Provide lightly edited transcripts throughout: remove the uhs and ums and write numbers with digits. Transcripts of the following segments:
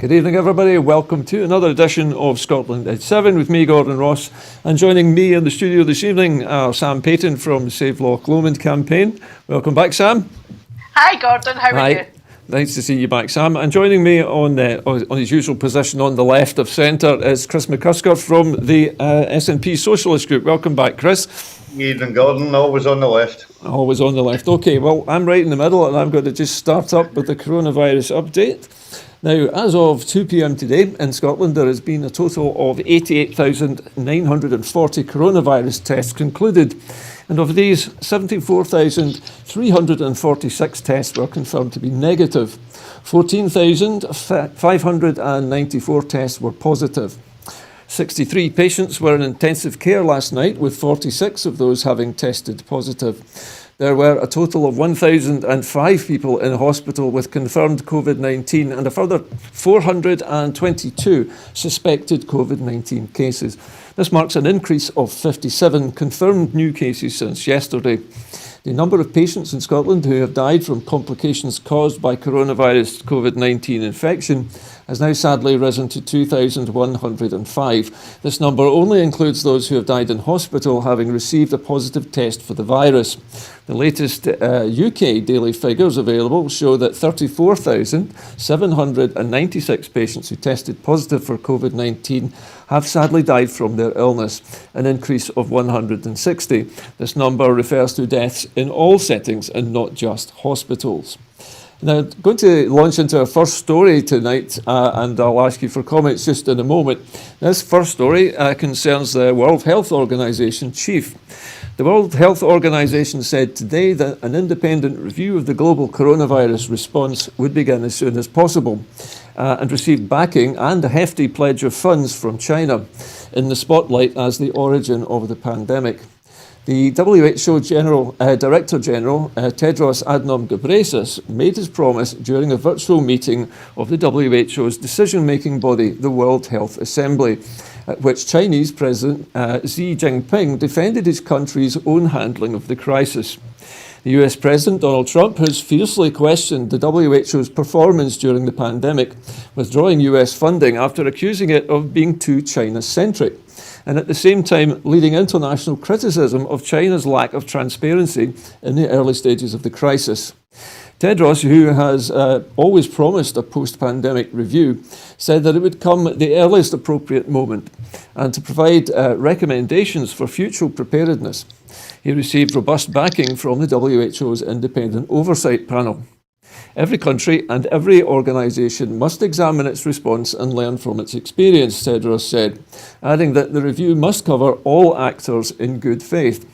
Good evening, everybody. Welcome to another edition of Scotland at 7 with me, Gordon Ross. And joining me in the studio this evening are Sam Paton from Save Loch Lomond campaign. Welcome back, Sam. Hi, Gordon. How are you? Nice to see you back, Sam. And joining me on his usual position on the left of centre is Chris McCusker from the SNP Socialist Group. Welcome back, Chris. Good evening, Gordon. Always on the left. Always on the left. Okay, well, I'm right in the middle and I'm going to just start up with the coronavirus update. Now, as of 2 p.m. today in Scotland, there has been a total of 88,940 coronavirus tests concluded. And of these, 74,346 tests were confirmed to be negative. 14,594 tests were positive. 63 patients were in intensive care last night, with 46 of those having tested positive. There were a total of 1,005 people in hospital with confirmed COVID-19 and a further 422 suspected COVID-19 cases. This marks an increase of 57 confirmed new cases since yesterday. The number of patients in Scotland who have died from complications caused by coronavirus COVID-19 infection has now sadly risen to 2,105. This number only includes those who have died in hospital having received a positive test for the virus. The latest UK daily figures available show that 34,796 patients who tested positive for COVID-19 have sadly died from their illness, an increase of 160. This number refers to deaths in all settings and not just hospitals. Now, going to launch into our first story tonight, and I'll ask you for comments just in a moment. This first story concerns the World Health Organization chief. The World Health Organization said today that an independent review of the global coronavirus response would begin as soon as possible, and received backing and a hefty pledge of funds from China in the spotlight as the origin of the pandemic. The WHO Director General, Tedros Adhanom Ghebreyesus, made his promise during a virtual meeting of the WHO's decision-making body, the World Health Assembly, at which Chinese President Xi Jinping defended his country's own handling of the crisis. The US President Donald Trump has fiercely questioned the WHO's performance during the pandemic, withdrawing US funding after accusing it of being too China-centric, and at the same time leading international criticism of China's lack of transparency in the early stages of the crisis. Tedros, who has always promised a post-pandemic review, said that it would come at the earliest appropriate moment and to provide recommendations for future preparedness. He received robust backing from the WHO's independent oversight panel. Every country and every organisation must examine its response and learn from its experience, Tedros said, adding that the review must cover all actors in good faith.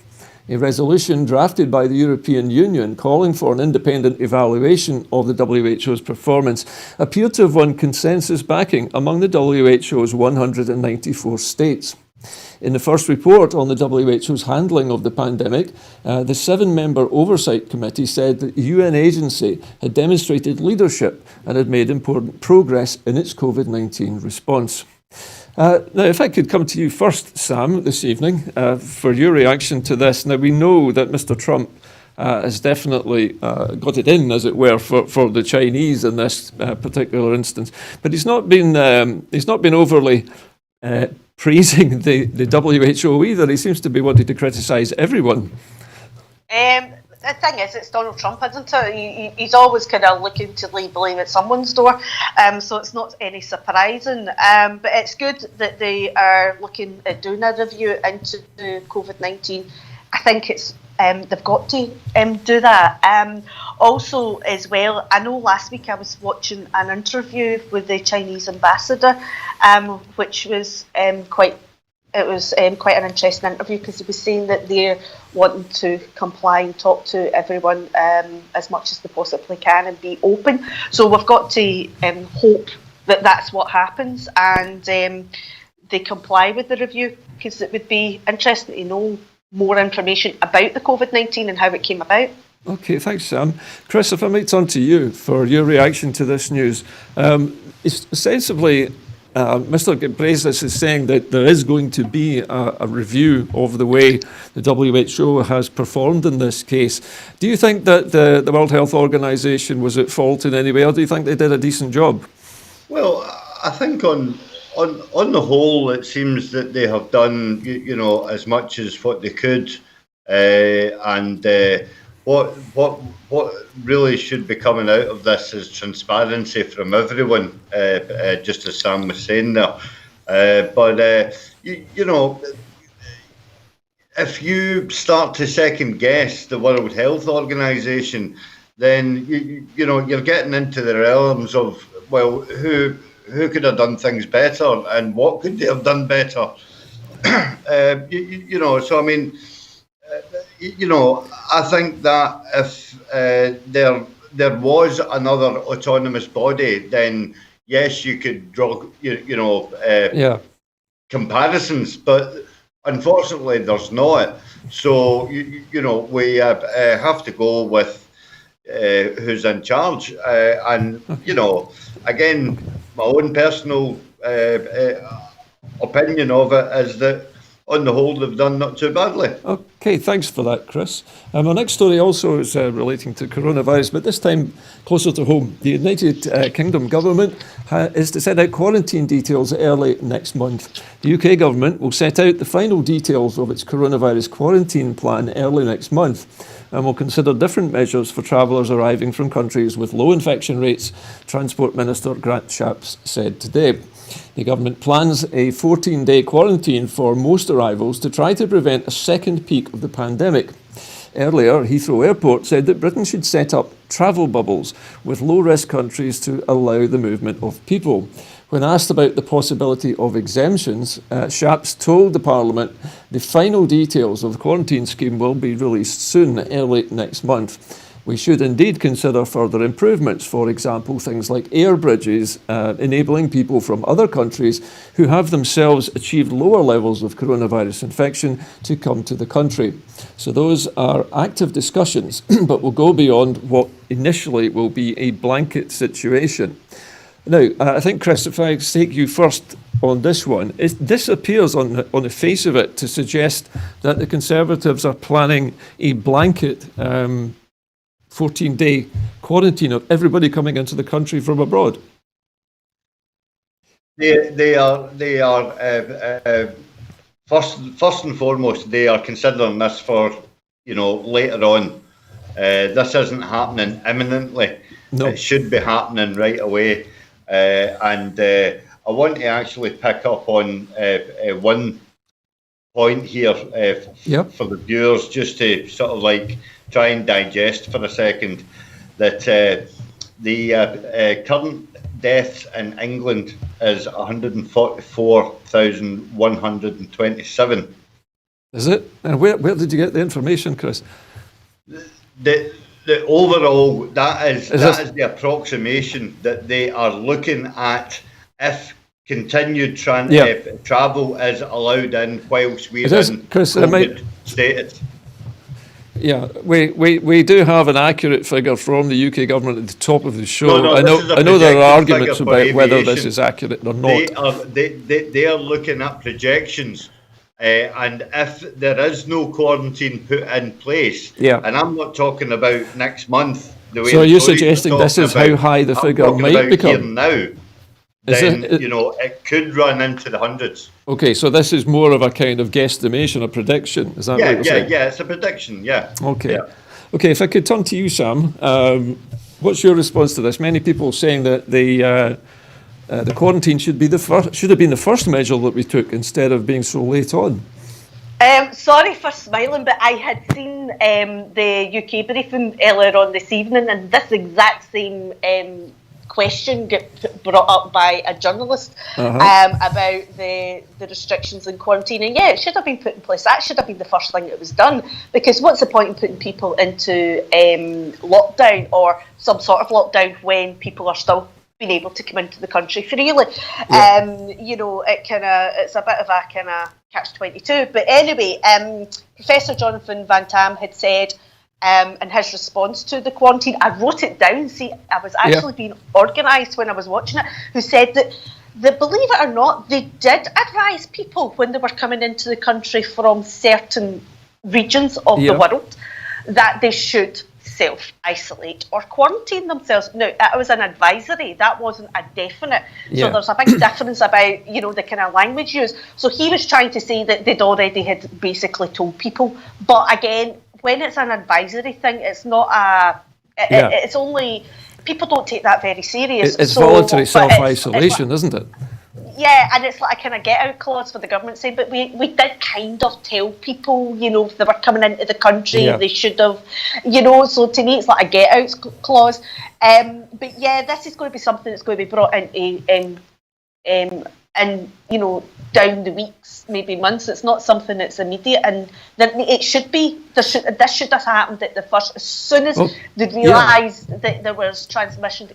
A resolution drafted by the European Union calling for an independent evaluation of the WHO's performance appeared to have won consensus backing among the WHO's 194 states. In the first report on the WHO's handling of the pandemic, the 7-member Oversight Committee said that the UN agency had demonstrated leadership and had made important progress in its COVID-19 response. Now, if I could come to you first, Sam, this evening, for your reaction to this. Now, we know that Mr. Trump has definitely got it in, as it were, for the Chinese in this particular instance, but he's not been overly praising the WHO either. He seems to be wanting to criticise everyone. The thing is, it's Donald Trump, isn't it? He's always kind of looking to lay blame at someone's door, so it's not any surprising. But it's good that they are looking at doing a review into COVID-19. I think it's they've got to do that. Also, as well, I know last week I was watching an interview with the Chinese ambassador, which was quite an interesting interview, because he was saying that they're wanting to comply and talk to everyone as much as they possibly can and be open. So we've got to hope that that's what happens and they comply with the review, because it would be interesting to know more information about the COVID-19 and how it came about. Okay, thanks, Sam. Chris, if I might turn to you for your reaction to this news. Ostensibly, Mr. Ghebreyesus is saying that there is going to be a review of the way the WHO has performed in this case. Do you think that the World Health Organization was at fault in any way, or do you think they did a decent job? Well, I think on the whole, it seems that they have done as much as what they could, and what really should be coming out of this is transparency from everyone, just as Sam was saying there. But if you start to second guess the World Health Organization, then you're getting into the realms of, well, who could have done things better and what could they have done better? So I mean, I think that if there was another autonomous body, then yes, you could draw comparisons, but unfortunately, there's not. So we have to go with who's in charge, and again, my own personal opinion of it is that on the whole they've done not too badly. Okay, thanks for that, Chris. Our next story also is relating to coronavirus, but this time closer to home. The United Kingdom government is to set out quarantine details early next month. The UK government will set out the final details of its coronavirus quarantine plan early next month, and will consider different measures for travellers arriving from countries with low infection rates, Transport Minister Grant Shapps said today. The government plans a 14-day quarantine for most arrivals to try to prevent a second peak of the pandemic. Earlier, Heathrow Airport said that Britain should set up travel bubbles with low-risk countries to allow the movement of people. When asked about the possibility of exemptions, Shapps told the Parliament the final details of the quarantine scheme will be released soon, early next month. We should indeed consider further improvements, for example, things like air bridges, enabling people from other countries who have themselves achieved lower levels of coronavirus infection to come to the country. So those are active discussions, but will go beyond what initially will be a blanket situation. Now, I think, Chris, if I take you first on this one, this appears on the face of it to suggest that the Conservatives are planning a blanket 14-day quarantine of everybody coming into the country from abroad. They are first and foremost, they are considering this for later on. This isn't happening imminently. No. It should be happening right away. And I want to actually pick up on one point here for the viewers, just to sort of like try and digest for a second, that the current deaths in England is 144,127. Is it? And where did you get the information, Chris? The overall, that is the approximation that they are looking at if continued travel is allowed in whilst we're in Chris, COVID status. Yeah, we do have an accurate figure from the UK government at the top of the show. No, I know there are arguments about whether this is accurate or not. They are looking at projections, and if there is no quarantine put in place, and I'm not talking about next month. So are you suggesting this is how high the figure might become? Now, then it could run into the hundreds. Okay, so this is more of a kind of guesstimation, a prediction. Is that what you're saying? Yeah, it's a prediction. Yeah. Okay. Yeah. Okay, if I could turn to you, Sam, what's your response to this? Many people saying that the quarantine should have been the first measure that we took instead of being so late on. Sorry for smiling, but I had seen the UK briefing earlier on this evening, and this exact same question get brought up by a journalist about the restrictions in quarantine, and it should have been put in place. That should have been the first thing that was done, because what's the point in putting people into lockdown or some sort of lockdown when people are still being able to come into the country freely? It's a bit of a kind of catch-22. But anyway, Professor Jonathan Van Tam had said in his response to the quarantine, I wrote it down, see, I was actually being organised when I was watching it, who said that, believe it or not, they did advise people when they were coming into the country from certain regions of the world that they should self-isolate or quarantine themselves. Now, it was an advisory, that wasn't a definite. Yeah. So there's a big difference about, the kind of language used. So he was trying to say that they'd already had basically told people. But again, when it's an advisory thing, it's not it's only, people don't take that very serious. It's voluntary self-isolation, isn't it? Yeah, and it's like a kind of get-out clause for the government saying, but we did kind of tell people, if they were coming into the country, they should have, so to me it's like a get-out clause. But yeah, this is going to be something that's going to be brought into, down the weeks, maybe months. It's not something that's immediate, and it should be. This should have happened at the first, as soon as they realised that there was transmission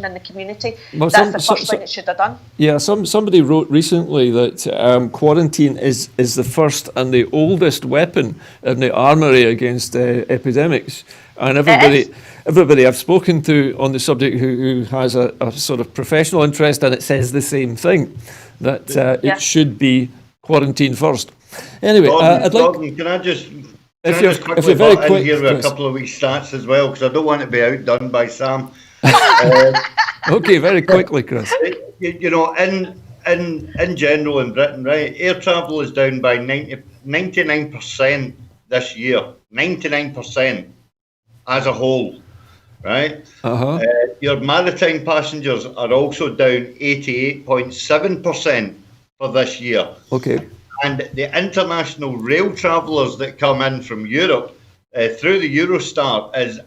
in the community. Well, that's the first thing it should have done. Yeah, somebody wrote recently that quarantine is the first and the oldest weapon in the armoury against epidemics, and everybody I've spoken to on the subject who has a sort of professional interest in it says the same thing, that it should be quarantine first. Anyway, Gordon, can I just quickly butt in here with a couple of weeks stats as well, because I don't want to be outdone by Sam. Okay, very quickly, Chris. In general in Britain, right, air travel is down by 99% this year. 99% as a whole. Right? Your maritime passengers are also down 88.7% for this year. Okay. And the international rail travellers that come in from Europe through the Eurostar is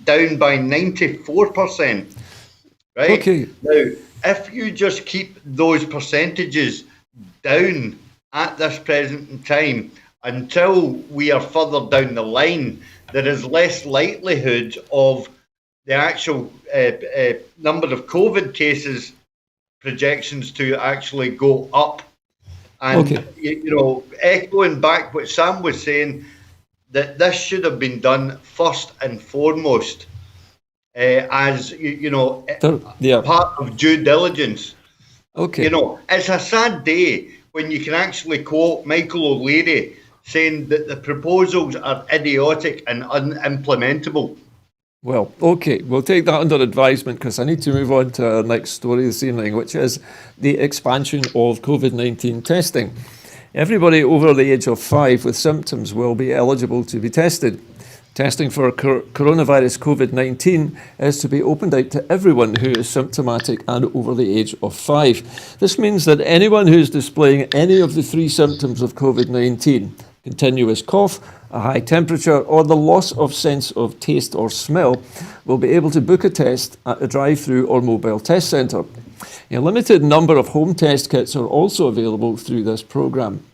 down by 94%. Right? Okay. Now, if you just keep those percentages down at this present time until we are further down the line, there is less likelihood of the actual number of COVID cases projections to actually go up. And, echoing back what Sam was saying, that this should have been done first and foremost as, part of due diligence. Okay. It's a sad day when you can actually quote Michael O'Leary saying that the proposals are idiotic and unimplementable. Well, okay, we'll take that under advisement because I need to move on to our next story this evening, which is the expansion of COVID-19 testing. Everybody over the age of 5 with symptoms will be eligible to be tested. Testing for coronavirus COVID-19 is to be opened out to everyone who is symptomatic and over the age of 5. This means that anyone who is displaying any of the 3 symptoms of COVID-19, continuous cough, a high temperature, or the loss of sense of taste or smell, will be able to book a test at a drive-through or mobile test centre. A limited number of home test kits are also available through this programme.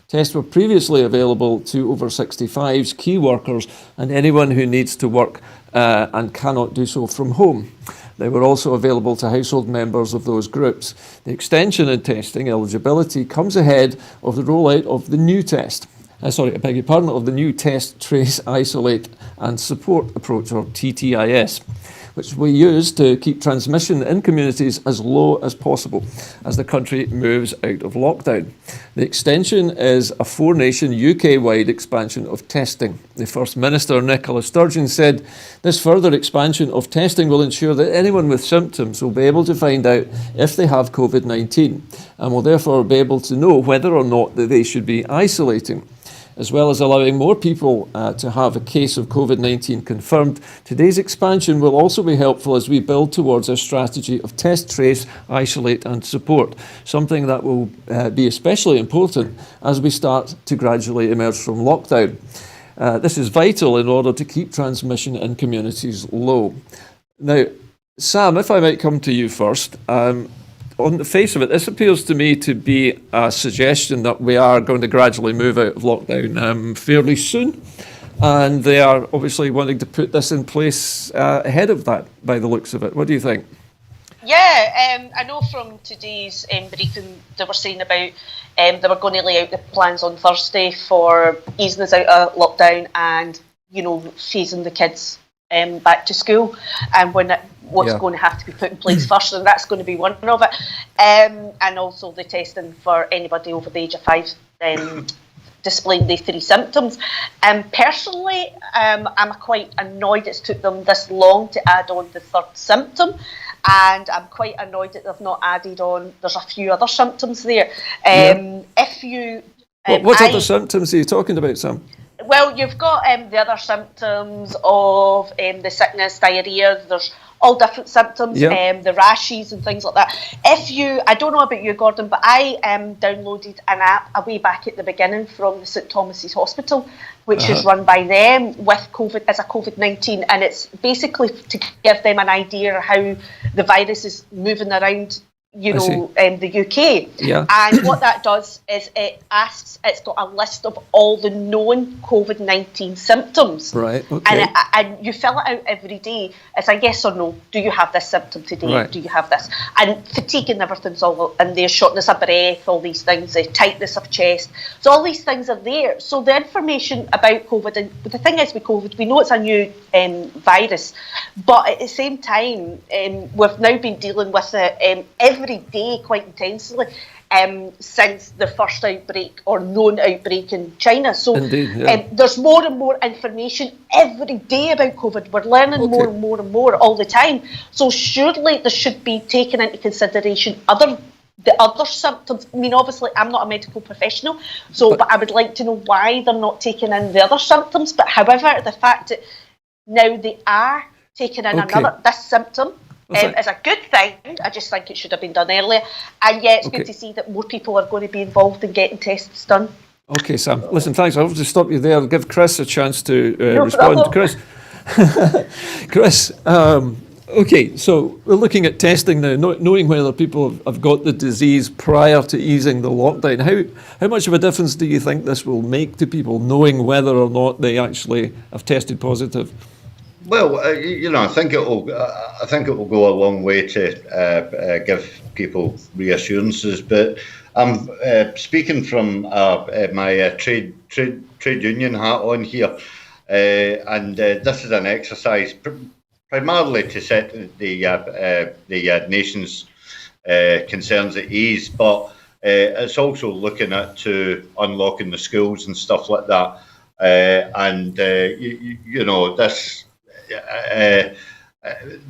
Tests were previously available to over 65s, key workers, and anyone who needs to work and cannot do so from home. They were also available to household members of those groups. The extension in testing eligibility comes ahead of the rollout of the new test. Of the new test, trace, isolate and support approach, or TTIS, which we use to keep transmission in communities as low as possible as the country moves out of lockdown. The extension is a 4-nation UK-wide expansion of testing. The First Minister, Nicola Sturgeon, said this further expansion of testing will ensure that anyone with symptoms will be able to find out if they have COVID-19 and will therefore be able to know whether or not that they should be isolating. As well as allowing more people to have a case of COVID-19 confirmed, today's expansion will also be helpful as we build towards a strategy of test, trace, isolate and support, something that will be especially important as we start to gradually emerge from lockdown. This is vital in order to keep transmission in communities low. Now, Sam, if I might come to you first. On the face of it, this appears to me to be a suggestion that we are going to gradually move out of lockdown fairly soon. And they are obviously wanting to put this in place ahead of that, by the looks of it. What do you think? Yeah, I know from today's briefing they were saying about they were going to lay out the plans on Thursday for easing us out of lockdown and, phasing the kids back to school, and what's going to have to be put in place first, and that's going to be one of it, and also the testing for anybody over the age of 5 displaying the 3 symptoms. Personally, I'm quite annoyed it's took them this long to add on the 3rd symptom, and I'm quite annoyed that they've not added on, there's a few other symptoms there. If you... what other symptoms are you talking about, Sam? Well, you've got the other symptoms of the sickness, diarrhea, there's all different symptoms, the rashes and things like that. I don't know about you, Gordon, but I downloaded an app a way back at the beginning from the St Thomas's Hospital, which is run by them with COVID, as a COVID-19, and it's basically to give them an idea of how the virus is moving around, the UK. And what that does is it's got a list of all the known COVID-19 symptoms. Right, okay. And you fill it out every day. It's a yes or no. Do you have this symptom today? Right. Do you have this? And fatigue and everything's all in there, shortness of breath, all these things, the tightness of chest. So all these things are there. So the information about COVID, and the thing is with COVID, we know it's a new virus, but at the same time, we've now been dealing with it every day quite intensely since the first outbreak or known outbreak in China. So Indeed, there's more and more information every day about COVID. We're learning more and more and more all the time. So surely this should be taken into consideration the other symptoms. I mean, obviously, I'm not a medical professional, but I would like to know why they're not taking in the other symptoms. But however, the fact that now they are taking in this symptom is a good thing. I just think it should have been done earlier. And yeah, it's good to see that more people are going to be involved in getting tests done. Okay, Sam. Listen, thanks. I'll have to stop you there. I'll give Chris a chance to respond. Problem. Chris, okay, so we're looking at testing now, knowing whether people have got the disease prior to easing the lockdown. How much of a difference do you think this will make to people, knowing whether or not they actually have tested positive? Well, I think it will go a long way to give people reassurances. But I'm speaking from my trade union hat on here, and this is an exercise primarily to set the nation's concerns at ease, but it's also looking at to unlocking the schools and stuff like that. This.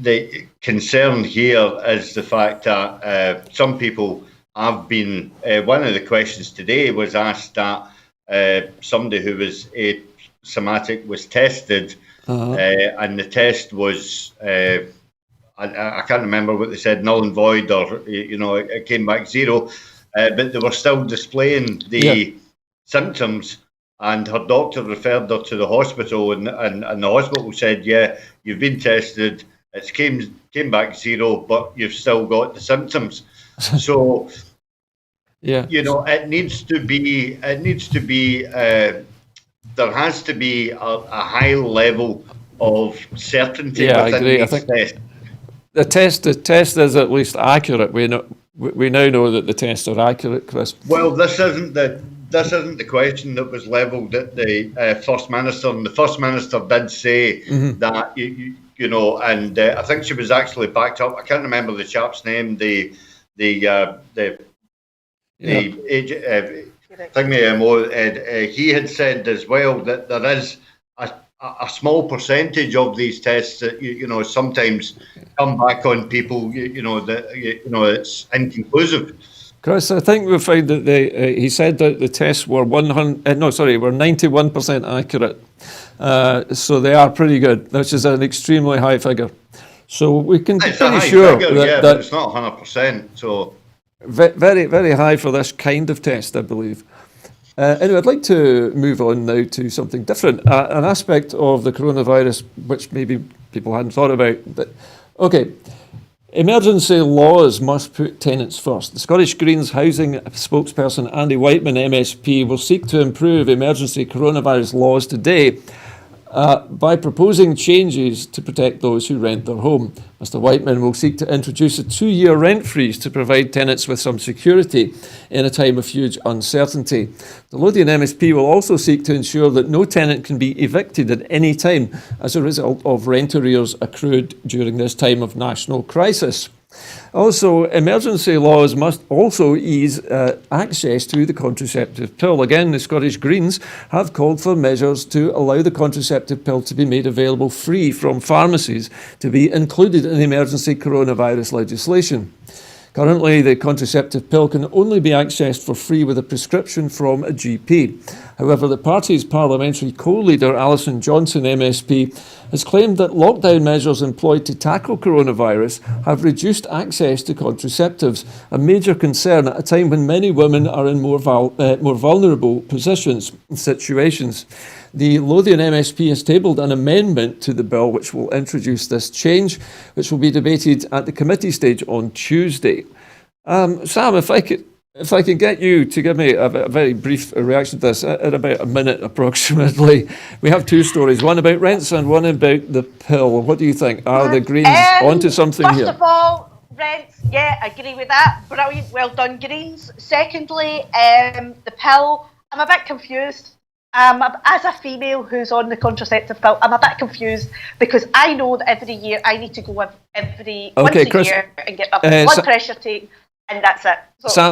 The concern here is the fact that some people have been. One of the questions today was asked that somebody who was asymptomatic was tested, and the test was. I can't remember what they said, null and void, or it came back 0, but they were still displaying the symptoms. And her doctor referred her to the hospital, and the hospital said, "Yeah, you've been tested. It came back 0, but you've still got the symptoms." So, it needs to be. There has to be a high level of certainty. Yeah, I agree. I think the test is at least accurate. We now know that the tests are accurate, Chris. Well, this isn't the question that was levelled at the First Minister, and the First Minister did say that and I think she was actually backed up. I can't remember the chap's name. The he had said as well that there is a small percentage of these tests that sometimes come back on people. It's inconclusive. Chris, I think we found that he said that the tests were 91% accurate. So they are pretty good, which is an extremely high figure. So we can be pretty sure that it's not 100%. So very, very high for this kind of test, I believe. Anyway, I'd like to move on now to something different, an aspect of the coronavirus which maybe people hadn't thought about. Emergency laws must put tenants first. The Scottish Greens housing spokesperson Andy Whiteman, MSP, will seek to improve emergency coronavirus laws today by proposing changes to protect those who rent their home. Mr Whiteman will seek to introduce a 2-year rent freeze to provide tenants with some security in a time of huge uncertainty. The Lothian MSP will also seek to ensure that no tenant can be evicted at any time as a result of rent arrears accrued during this time of national crisis. Also, emergency laws must also ease access to the contraceptive pill. Again, the Scottish Greens have called for measures to allow the contraceptive pill to be made available free from pharmacies to be included in the emergency coronavirus legislation. Currently, the contraceptive pill can only be accessed for free with a prescription from a GP. However, the party's parliamentary co-leader, Alison Johnson MSP, has claimed that lockdown measures employed to tackle coronavirus have reduced access to contraceptives, a major concern at a time when many women are in more vulnerable situations. The Lothian MSP has tabled an amendment to the bill which will introduce this change, which will be debated at the committee stage on Tuesday. Sam, if I could get you to give me a very brief reaction to this, in about a minute approximately. We have two stories, one about rents and one about the pill. What do you think? Are the Greens onto something here? First of all, rents, yeah, I agree with that. Brilliant, well done, Greens. Secondly, the pill, I'm a bit confused. As a female who's on the contraceptive pill, I'm a bit confused because I know that every year I need to go once a year and get my blood pressure taken, and that's it.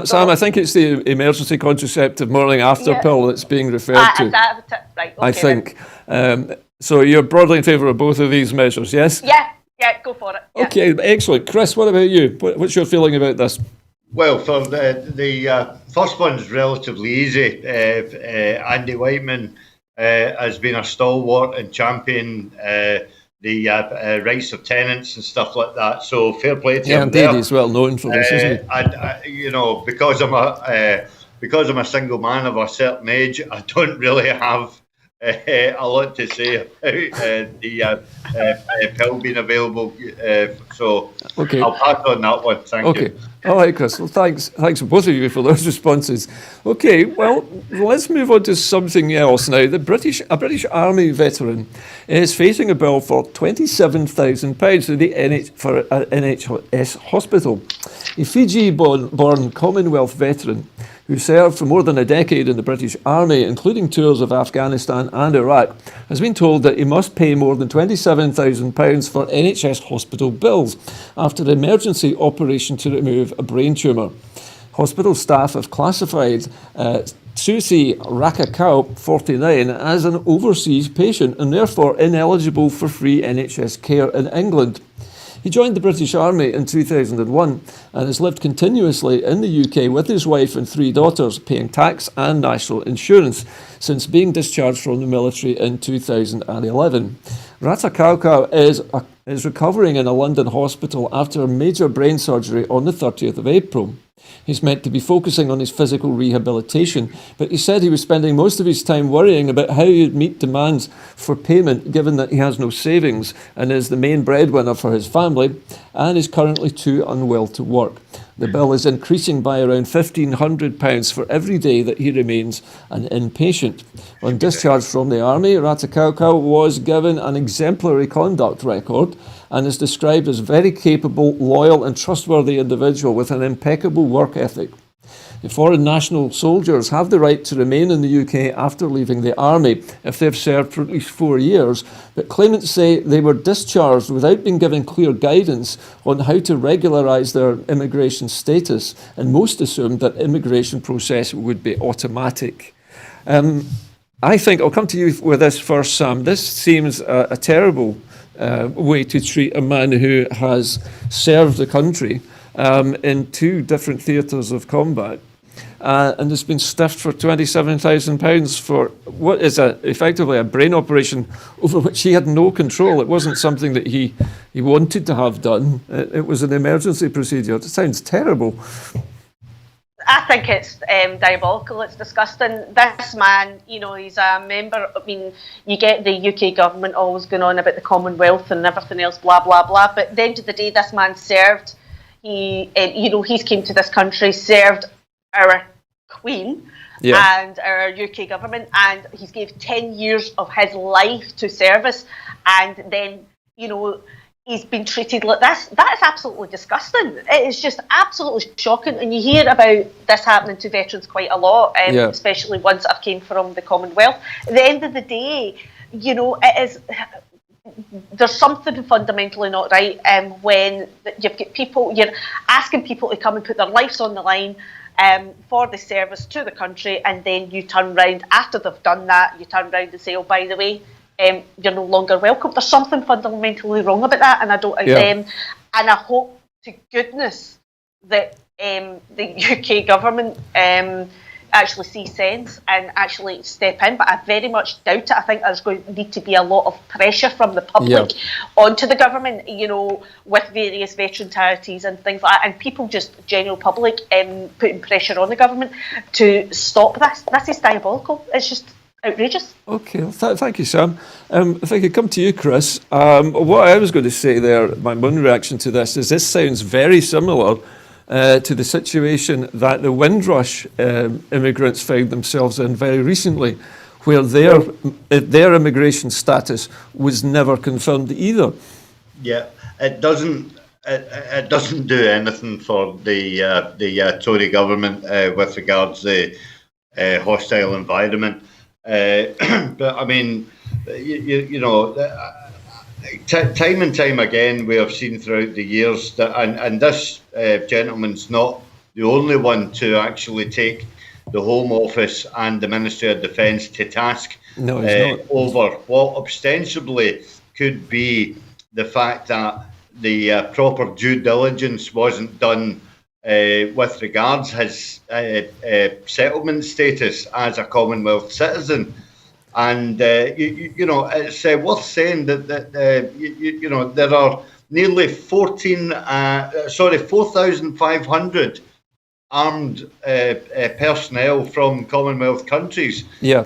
Sam, I think it's the emergency contraceptive morning after pill that's being referred to. Right, okay, I think. So you're broadly in favour of both of these measures, yes? Yeah, go for it. Yeah. Okay, excellent. Chris, what about you? What's your feeling about this? Well, for the first one's relatively easy. Andy Whiteman has been a stalwart and champion the rights of tenants and stuff like that. So fair play to him. Yeah, indeed, he's well known for this, isn't he? And because I'm a single man of a certain age, I don't really have a lot to say about the pill being available. So okay. I'll pass on that one. Thank you. All right, Chris. Well, thanks for both of you for those responses. Okay, well, let's move on to something else now. A British Army veteran is facing a bill for £27,000 for an NHS hospital. A Fiji-born Commonwealth veteran who served for more than a decade in the British Army, including tours of Afghanistan and Iraq, has been told that he must pay more than £27,000 for NHS hospital bills after an emergency operation to remove a brain tumour. Hospital staff have classified Susi Rakakau, 49, as an overseas patient and therefore ineligible for free NHS care in England. He joined the British Army in 2001 and has lived continuously in the UK with his wife and 3 daughters, paying tax and national insurance since being discharged from the military in 2011. Ratakauka is recovering in a London hospital after a major brain surgery on the 30th of April. He's meant to be focusing on his physical rehabilitation, but he said he was spending most of his time worrying about how he'd meet demands for payment given that he has no savings and is the main breadwinner for his family and is currently too unwell to work. The bill is increasing by around £1,500 for every day that he remains an inpatient. On discharge from the army, Ratakauka was given an exemplary conduct record and is described as a very capable, loyal and trustworthy individual with an impeccable work ethic. The foreign national soldiers have the right to remain in the UK after leaving the army if they've served for at least 4 years, but claimants say they were discharged without being given clear guidance on how to regularise their immigration status, and most assumed that immigration process would be automatic. I think, I'll come to you with this first, Sam. This seems a terrible way to treat a man who has served the country in 2 different theatres of combat. And has been stiffed for £27,000 for what is effectively a brain operation over which he had no control. It wasn't something that he wanted to have done. It was an emergency procedure. It sounds terrible. I think it's diabolical. It's disgusting. This man, he's a member. I mean, you get the UK government always going on about the Commonwealth and everything else, blah, blah, blah. But at the end of the day, this man served. He's came to this country, served our Queen and our UK government, and he's gave 10 years of his life to service, and then, he's been treated like this. That is absolutely disgusting. It is just absolutely shocking, and you hear about this happening to veterans quite a lot, especially ones that have came from the Commonwealth. At the end of the day, it is... there's something fundamentally not right when you've got people, you're asking people to come and put their lives on the line for the service to the country, and then you turn round after they've done that, you turn round and say, oh, by the way, you're no longer welcome. There's something fundamentally wrong about that, and I don't. And I hope to goodness that the UK government actually see sense and actually step in, but I very much doubt it. I think there's going to need to be a lot of pressure from the public onto the government, you know, with various veteran charities and things like that, and people, just general public, putting pressure on the government to stop this. This is diabolical. It's just outrageous. Okay, well, thank you, Sam. If I could come to you, Chris, what I was going to say there, my one reaction to this sounds very similar to the situation that the Windrush immigrants found themselves in very recently, where their immigration status was never confirmed either. Yeah, it doesn't do anything for the Tory government with regards to the hostile environment. But I mean, you know. Time and time again, we have seen throughout the years that, and this gentleman's not the only one to actually take the Home Office and the Ministry of Defence to task over what ostensibly could be the fact that the proper due diligence wasn't done with regards his settlement status as a Commonwealth citizen. And, you know, it's worth saying that you know, there are nearly 4,500 armed personnel from Commonwealth countries. Yeah.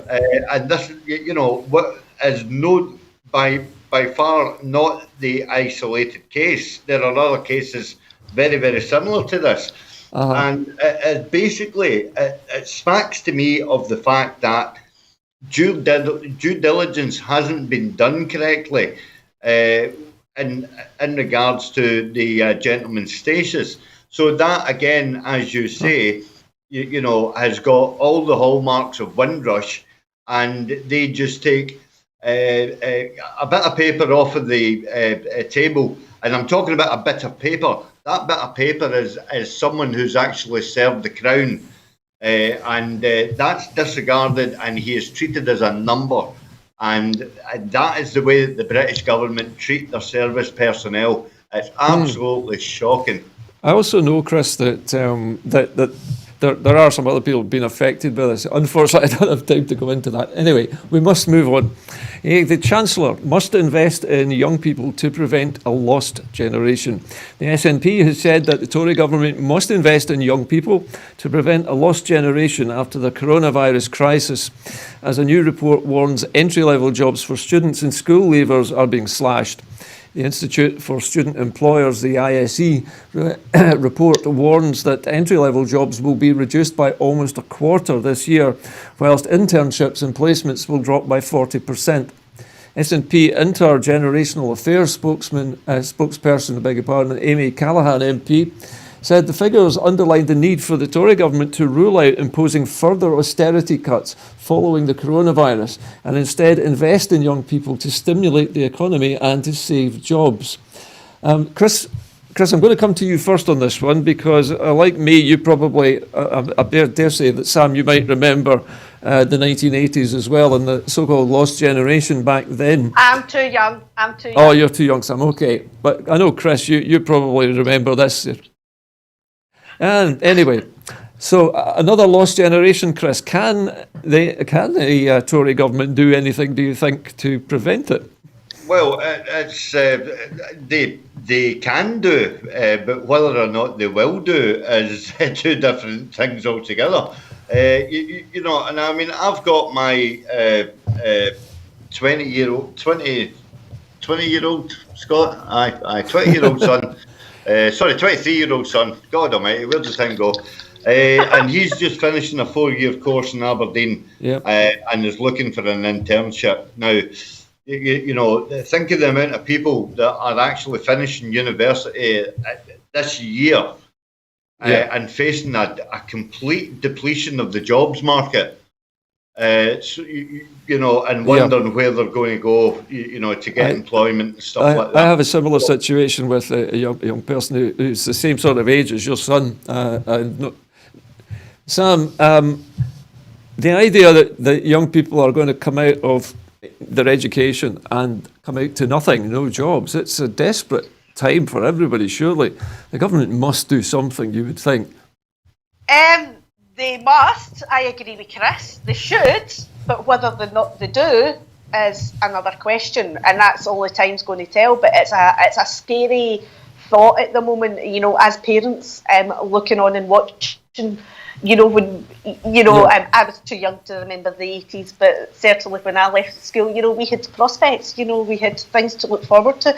And this, you know, what is by far not the isolated case. There are other cases very, very similar to this. And basically, it smacks to me of the fact that due diligence hasn't been done correctly in regards to the gentleman's status. So that, again, as you say, you know, has got all the hallmarks of Windrush, and they just take a bit of paper off of the table, and I'm talking about a bit of paper. That bit of paper is someone who's actually served the Crown. And that's disregarded, and he is treated as a number, and that is the way that the British government treat their service personnel. It's absolutely shocking. I also know, Chris, that there are some other people being affected by this. Unfortunately, I don't have time to go into that. Anyway, we must move on. The Chancellor must invest in young people to prevent a lost generation. The SNP has said that the Tory government must invest in young people to prevent a lost generation after the coronavirus crisis, as a new report warns entry-level jobs for students and school leavers are being slashed. The Institute for Student Employers, the ISE, report warns that entry-level jobs will be reduced by almost a quarter this year, whilst internships and placements will drop by 40%. SNP Intergenerational Affairs spokesperson, Amy Callaghan MP, said the figures underlined the need for the Tory government to rule out imposing further austerity cuts following the coronavirus and instead invest in young people to stimulate the economy and to save jobs. Chris, I'm going to come to you first on this one because, like me, you probably, I dare say that, Sam, you might remember the 1980s as well and the so-called lost generation back then. I'm too young. Oh, you're too young, Sam. Okay. But I know, Chris, you probably remember this. And anyway, so another lost generation, Chris. Can the Tory government do anything, do you think, to prevent it? Well, it's they can do, but whether or not they will do is two different things altogether. You know, and I mean, I've got my 20-year-old Scott, 20-year-old son. 23-year-old son. God almighty, where does time go? And he's just finishing a 4-year course in Aberdeen, and is looking for an internship. Now, you know, think of the amount of people that are actually finishing university this year and facing a complete depletion of the jobs market. So, and wondering where they're going to go, to get employment and stuff like that. I have a similar situation with a young person who's the same sort of age as your son. Sam, the idea that young people are going to come out of their education and come out to nothing, no jobs, it's a desperate time for everybody, surely. The government must do something, you would think. They must. I agree with Chris. They should, but whether they do is another question, and that's all the time's going to tell. But it's a scary thought at the moment, as parents looking on and watching. When I was too young to remember the 80s, but certainly when I left school, we had prospects. We had things to look forward to.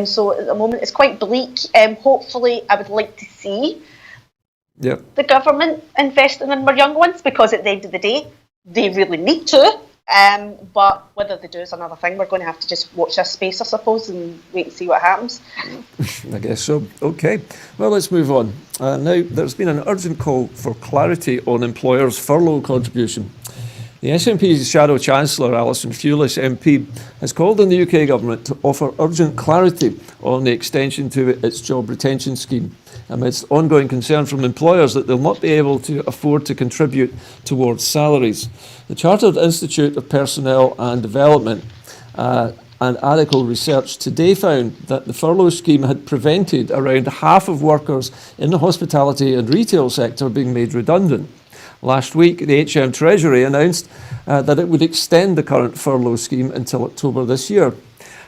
So at the moment, it's quite bleak. Hopefully, I would like to see the government investing in our young ones, because at the end of the day, they really need to. But whether they do is another thing. We're going to have to just watch this space, I suppose, and wait and see what happens. I guess so. Okay. Well, let's move on. Now, there's been an urgent call for clarity on employers' furlough contribution. The SNP's Shadow Chancellor, Alison Fulis MP, has called on the UK government to offer urgent clarity on the extension to its job retention scheme, amidst ongoing concern from employers that they'll not be able to afford to contribute towards salaries. The Chartered Institute of Personnel and Development and Article Research today found that the furlough scheme had prevented around half of workers in the hospitality and retail sector being made redundant. Last week, the HM Treasury announced that it would extend the current furlough scheme until October this year.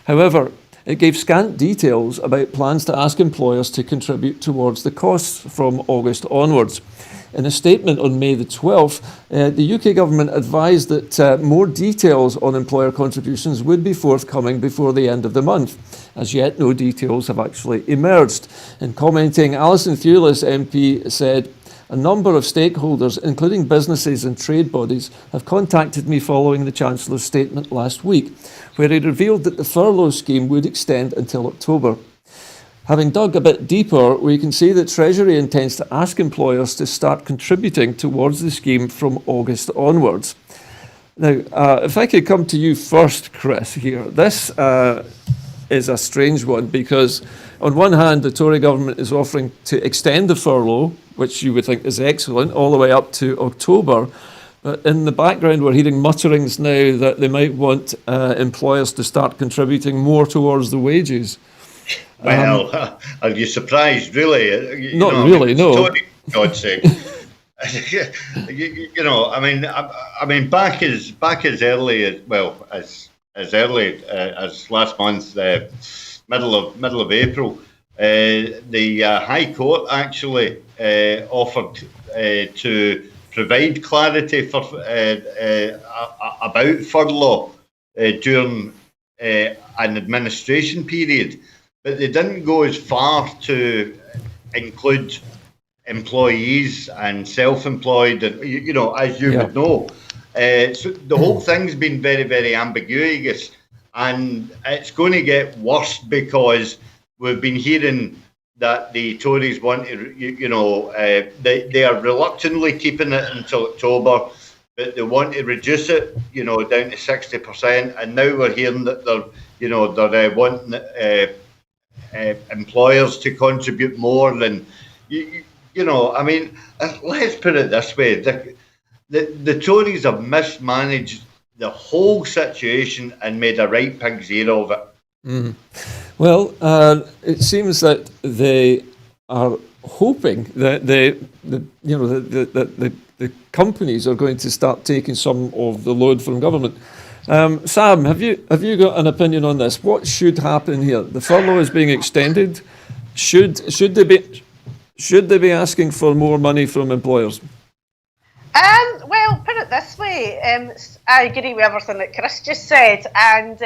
However, it gave scant details about plans to ask employers to contribute towards the costs from August onwards. In a statement on May the 12th, the UK government advised that more details on employer contributions would be forthcoming before the end of the month. As yet, no details have actually emerged. In commenting, Alison Fulis MP said, "A number of stakeholders, including businesses and trade bodies, have contacted me following the Chancellor's statement last week, where he revealed that the furlough scheme would extend until October. Having dug a bit deeper, we can see that Treasury intends to ask employers to start contributing towards the scheme from August onwards." Now, if I could come to you first, Chris, here. This is a strange one, because on one hand, the Tory government is offering to extend the furlough, which you would think is excellent, all the way up to October. But in the background, we're hearing mutterings now that they might want employers to start contributing more towards the wages. Well, are you surprised, really? Not really, no. Tony, for God's sake. I mean, back as early as last month, middle of April, the High Court actually offered to provide clarity for about furlough during an administration period, but they didn't go as far to include employees and self-employed, and as you would know. So the whole thing's been very, very ambiguous, and it's going to get worse, because we've been hearing that the Tories want to, they are reluctantly keeping it until October, but they want to reduce it, down to 60%. And now we're hearing that they're wanting employers to contribute more. And let's put it this way: the Tories have mismanaged the whole situation and made a right pig's ear of it. Mm. Well, it seems that they are hoping that the companies are going to start taking some of the load from government. Sam, have you got an opinion on this? What should happen here? The furlough is being extended. Should they be asking for more money from employers? Well, put it this way. I agree with everything that Chris just said, and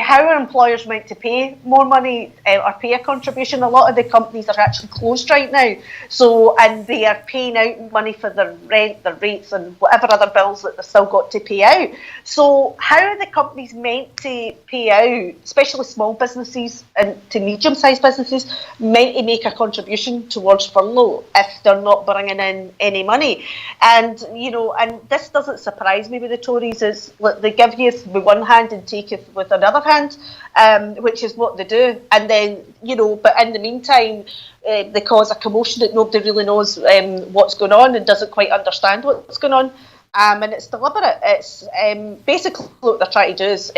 how are employers meant to pay more money or pay a contribution? A lot of the companies are actually closed right now, and they are paying out money for their rent, their rates, and whatever other bills that they've still got to pay out. So how are the companies meant to pay out, especially small businesses and to medium-sized businesses, meant to make a contribution towards furlough if they're not bringing in any money? And and this doesn't surprise me with the Tories. Is they give you with one hand and take it with another hand, which is what they do. And then, but in the meantime, they cause a commotion that nobody really knows what's going on and doesn't quite understand what's going on. And it's deliberate. It's basically what they're trying to do is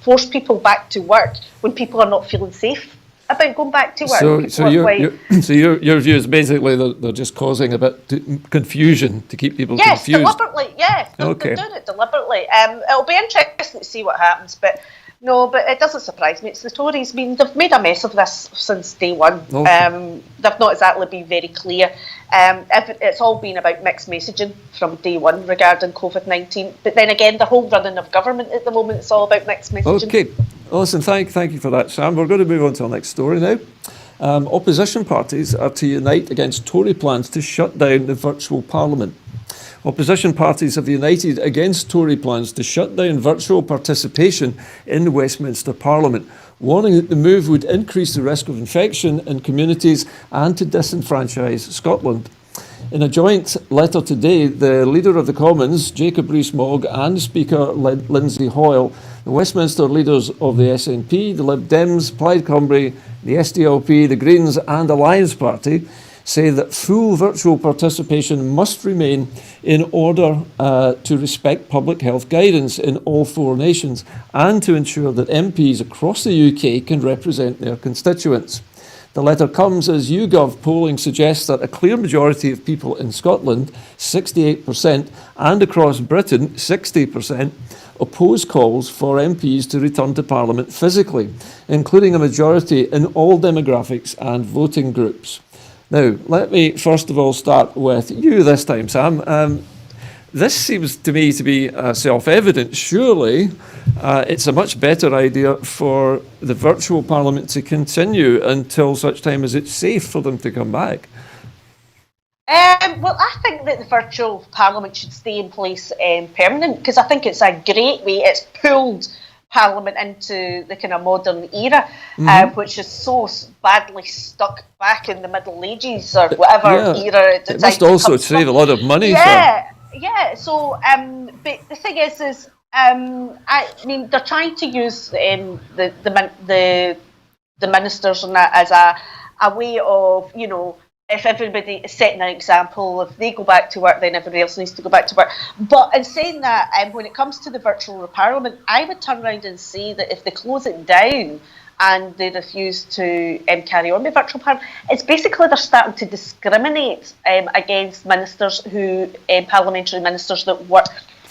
force people back to work when people are not feeling safe about going back to work. So your view is basically they're just causing a bit confusion to keep people confused. Yes, deliberately. Yeah, they're Okay. doing it deliberately. It'll be interesting to see what happens, but it doesn't surprise me. It's the Tories. I mean, they've made a mess of this since day one. Okay. They've not exactly been very clear. It's all been about mixed messaging from day one regarding COVID-19. But then again, the whole running of government at the moment, it's all about mixed messaging. Okay. Well, listen, thank you for that, Sam. We're going to move on to our next story now. Opposition parties are to unite against Tory plans to shut down the virtual parliament. Opposition parties have united against Tory plans to shut down virtual participation in Westminster Parliament, warning that the move would increase the risk of infection in communities and to disenfranchise Scotland. In a joint letter today, the Leader of the Commons, Jacob Rees-Mogg, and Speaker Lindsay Hoyle, the Westminster leaders of the SNP, the Lib Dems, Plaid Cymru, the SDLP, the Greens and Alliance Party say that full virtual participation must remain in order to respect public health guidance in all four nations and to ensure that MPs across the UK can represent their constituents. The letter comes as YouGov polling suggests that a clear majority of people in Scotland, 68%, and across Britain, 60%, oppose calls for MPs to return to Parliament physically, including a majority in all demographics and voting groups. Now, let me first of all start with you this time, Sam. This seems to me to be self-evident. Surely it's a much better idea for the virtual parliament to continue until such time as it's safe for them to come back. Well, I think that the virtual parliament should stay in place permanent, because I think it's a great way. It's pulled Parliament into the kind of modern era, which is so badly stuck back in the Middle Ages or whatever era. It must also save a lot of money. So, but the thing is, I mean, they're trying to use the ministers and that as a way of, if everybody is setting an example, if they go back to work, then everybody else needs to go back to work. But in saying that, when it comes to the virtual parliament, I would turn around and say that if they close it down and they refuse to carry on with virtual parliament, it's basically they're starting to discriminate against ministers parliamentary ministers that work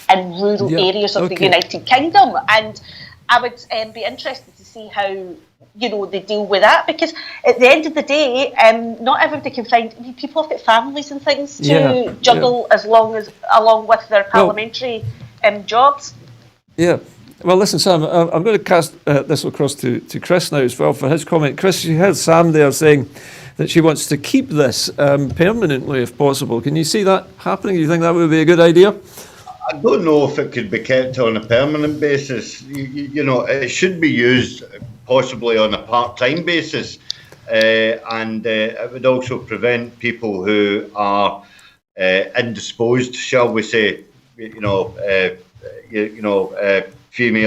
in rural areas of the United Kingdom. And I would be interested to see how they deal with that, because at the end of the day, not everybody can find. People have got families and things to juggle along with their parliamentary jobs. Yeah. Well, listen, Sam, I'm going to cast this across to Chris now as well for his comment. Chris, you heard Sam there saying that she wants to keep this permanently if possible. Can you see that happening? Do you think that would be a good idea? I don't know if it could be kept on a permanent basis. It should be used possibly on a part-time basis, and it would also prevent people who are indisposed, shall we say, female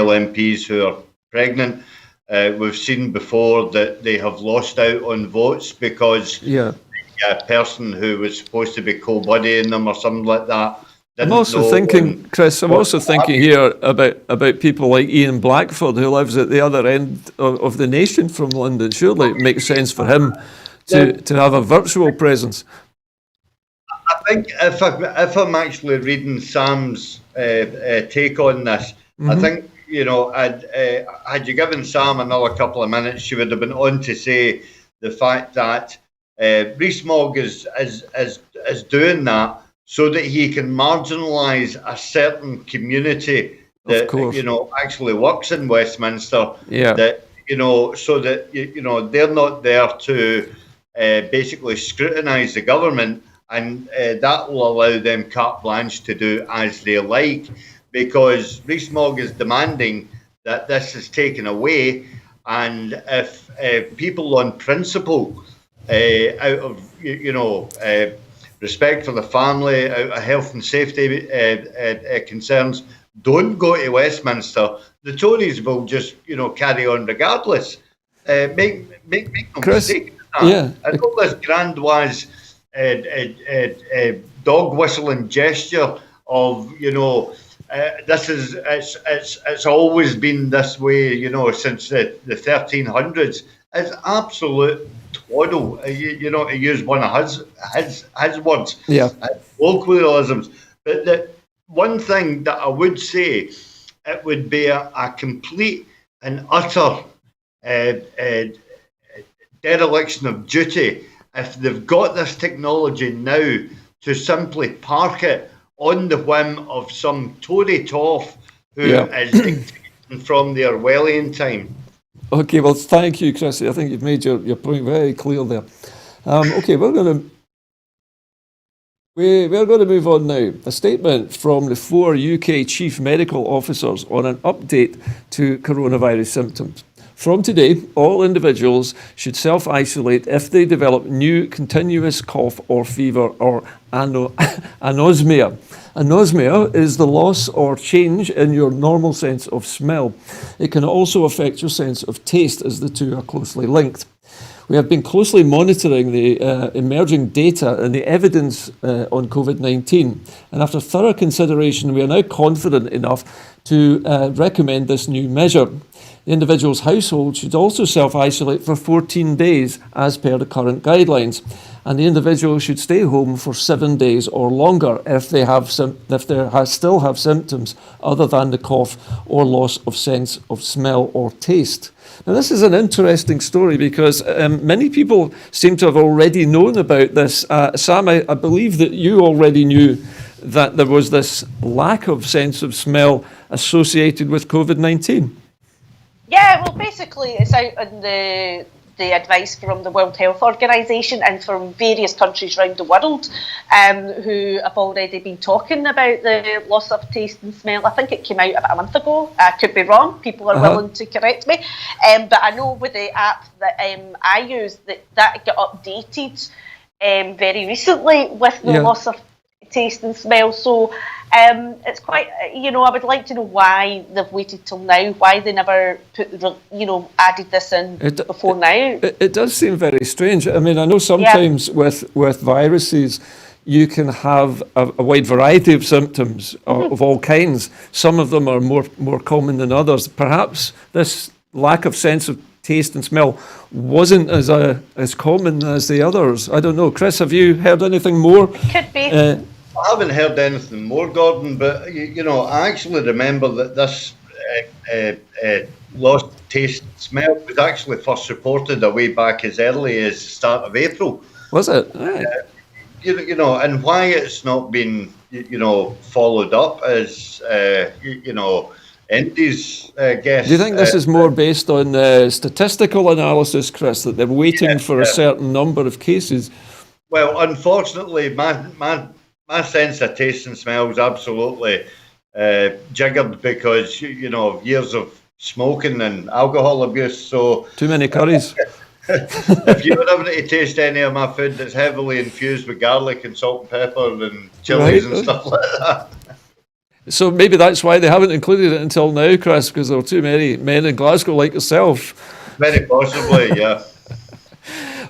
MPs who are pregnant. We've seen before that they have lost out on votes because a person who was supposed to be co-buddying them or something like that. I'm also thinking, Chris, here about people like Ian Blackford, who lives at the other end of the nation from London. Surely it makes sense for him to have a virtual presence. I think if I'm actually reading Sam's take on this, I think, had you given Sam another couple of minutes, she would have been on to say the fact that Rees-Mogg is doing that so that he can marginalise a certain community that course. actually works in Westminster. Yeah. That so that they're not there to basically scrutinise the government, and that will allow them carte blanche to do as they like, because Rees-Mogg is demanding that this is taken away, and if people on principle, out of respect for the family, out of health and safety concerns, don't go to Westminster, the Tories will just carry on regardless. Make no mistake. Yeah. And all this grandiose dog whistling gesture of this is it's always been this way since the 1300s. It's absolute twaddle, to use one of his words. Yeah. Colloquialisms. But the one thing that I would say, it would be a complete and utter dereliction of duty if they've got this technology now to simply park it on the whim of some Tory toff who is dictating from the Orwellian time. Okay, well, thank you, Chris. I think you've made your point very clear there. Okay, we're going to move on now. A statement from the 4 UK chief medical officers on an update to coronavirus symptoms. From today, all individuals should self-isolate if they develop new continuous cough or fever or anosmia. Anosmia is the loss or change in your normal sense of smell. It can also affect your sense of taste, as the two are closely linked. We have been closely monitoring the emerging data and the evidence on COVID-19, and after thorough consideration, we are now confident enough to recommend this new measure. The individual's household should also self-isolate for 14 days as per the current guidelines, and the individual should stay home for 7 days or longer if they still have symptoms other than the cough or loss of sense of smell or taste. Now, this is an interesting story because many people seem to have already known about this. Sam, I believe that you already knew that there was this lack of sense of smell associated with COVID-19. Yeah, well, basically, it's out in the advice from the World Health Organization and from various countries around the world who have already been talking about the loss of taste and smell. I think it came out about a month ago. I could be wrong. People are willing to correct me. But I know with the app that I use, that got updated very recently with the loss of taste and smell. So it's quite, I would like to know why they've waited till now, why they never added this in before now. It does seem very strange. I mean, I know sometimes with viruses, you can have a wide variety of symptoms of all kinds. Some of them are more common than others. Perhaps this lack of sense of taste and smell wasn't as common as the others. I don't know. Chris, have you heard anything more? Could be. I haven't heard anything more, Gordon, but I actually remember that this lost taste and smell was actually first reported away back as early as the start of April. Was it? Right. And why it's not been followed up as Andy's guess. Do you think this is more based on statistical analysis, Chris, that they're waiting for a certain number of cases? Well, unfortunately, my sense of taste and smell is absolutely jiggered because, of years of smoking and alcohol abuse. So too many curries. If you were having to taste any of my food that's heavily infused with garlic and salt and pepper and chilies and stuff like that. So maybe that's why they haven't included it until now, Chris, because there are too many men in Glasgow like yourself. Very possibly, yeah.